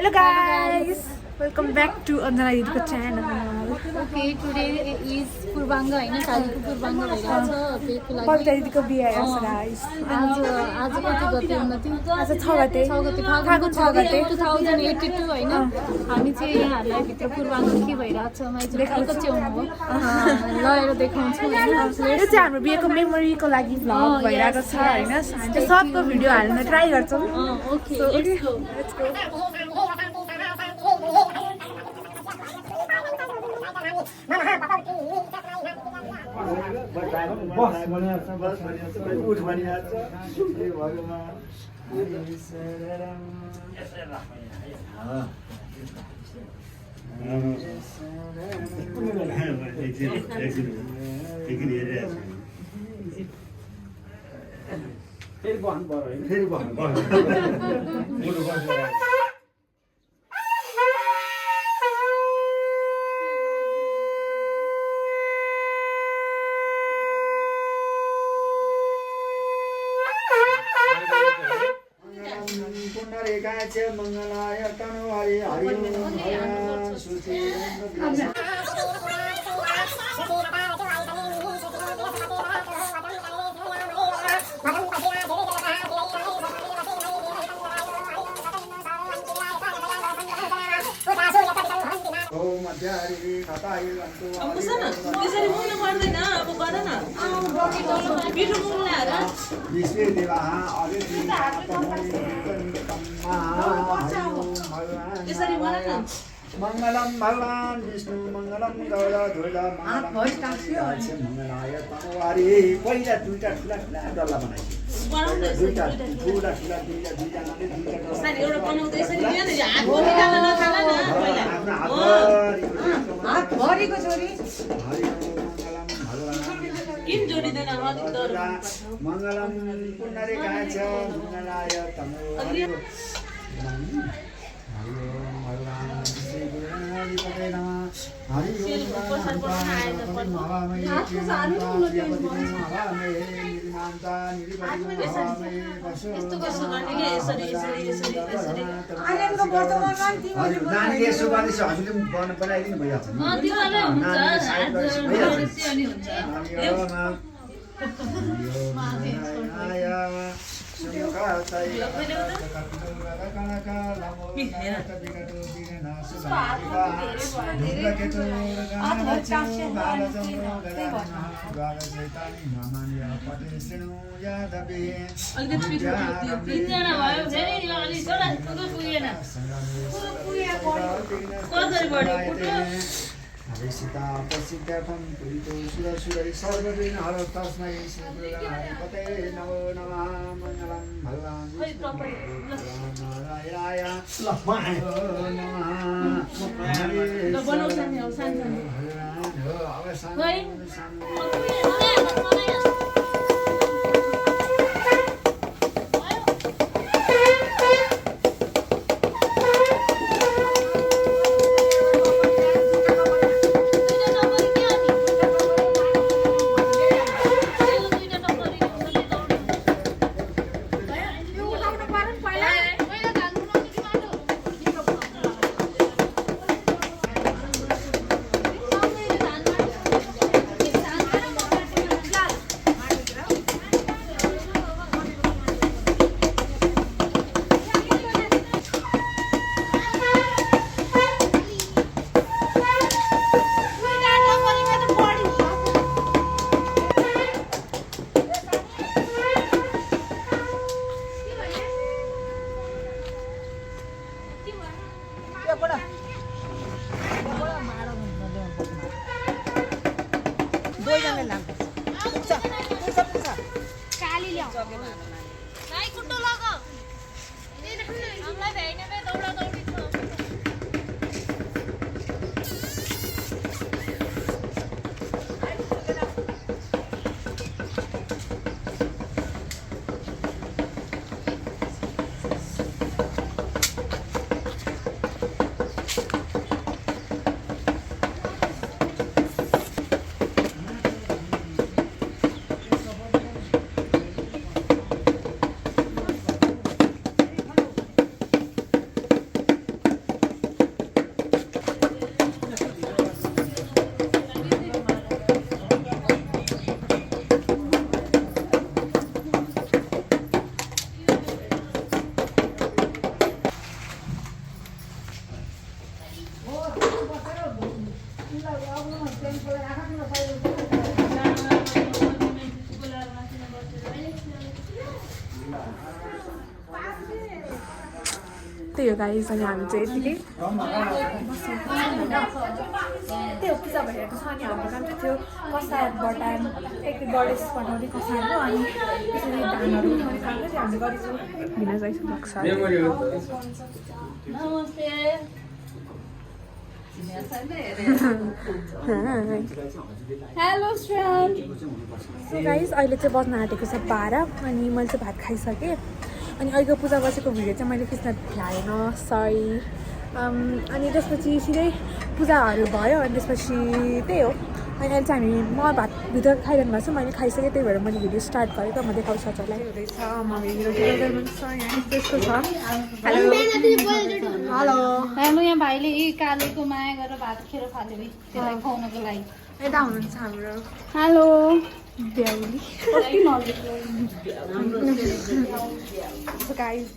Hello guys, welcome back to Anjana Didiko channel. Okay, today is Purbanga हैन कालीको पुर्बाङ्ग भइरहेछ phaco लागि Pavita Didiko biha हेर्छ guys. आज कति गते उन्नति आज 6 गते. फागुन 6 गते 2082 हैन हामी चाहिँ यहाँहरुलाई भित्र पुर्बाङ्ग के भइरहेछ मैले देखाएको च्याउनु हो लगेर देखाउँछु हैन यो चाहिँ हाम्रो बिहेको मेमोरीको लागि भ्लग भइरहेको छ हैन. त्यो सबको भिडियो हाल्न ट्राई गर्छौं. ओके लेट्स गो उठ भनिहाल्छ हे भगवान् फेरि बस्नु पर्यो फेरि बस्नु पर्यो मंगलाय तनुवारी हरि ओम सुति ओम अध्यारी खताई लंतु अब बसन त्यसरी बोल्नु पर्दैन अब गर न मिठो बोल्नु आएर विश्व देवा अरे त्यसरी बोल न मंगलम भगवान विष्णु मंगलम गौरा ध्वजा मंगलाय तनुवारी पहिला दुईटा ठुला ठुला डल्ला बनाइयो दुईटा ठुला ठुला दुईटा नाले दुईटा यसरी एउटा बनाउँदै यसरी यहाँ हात बोलिकन नखाला न पहिला हात भरिको छोरी हरि मंगलम भगवान किन जोडिदैन अलिक डर मंगलम पुण्डरीकाच मंगलाय तनुवारी हरिसिता प्रसिद्धं पुरितो सुरसुरै सर्वविघ्न हरौ तस्मै श्री दुर्गापते नमो नमः मंगलम भगवान् नारायणाय त्यही हो गाइस अनि हामी चाहिँ यतिकै त्यही हो पूजा भइरहेको छ अनि हाम्रो काम चाहिँ थियो कसारबाट एक गणेश बनाउने कसारको अनि त्यसरी धानहरू उठाउने काम चाहिँ हामीले गरेछौँ भिना जाइसक्छ हेलो श्रेयन सो गाइस अहिले चाहिँ बज्न आँटेको छ 12 अनि मैले चाहिँ भात खाइसकेँ अनि अहिलेको पूजा बसेको भिडियो चाहिँ मैले खिच्न भ्याएन सरी अनि त्यसपछि सिधै पूजाहरू भयो अनि त्यसपछि त्यही हो अनि अहिले चाहिँ हामी म भातभित्र खाइरहनु भएको छु मैले खाइसकेँ त्यही भएर मैले भिडियो स्टार्ट गरेको म देखाउँछु हजुरलाई हुँदैछ मम्मी रोटी छ यहाँ त्यस्तो छ हेलो हेलो हेलो यहाँ भाइले यी कालेको माया गरेर भात खेर फाल्यो त्यसलाई खुवाउनको लागि यता हुनुहुन्छ हाम्रो हेलो ब्याउली कति नजिक गाइस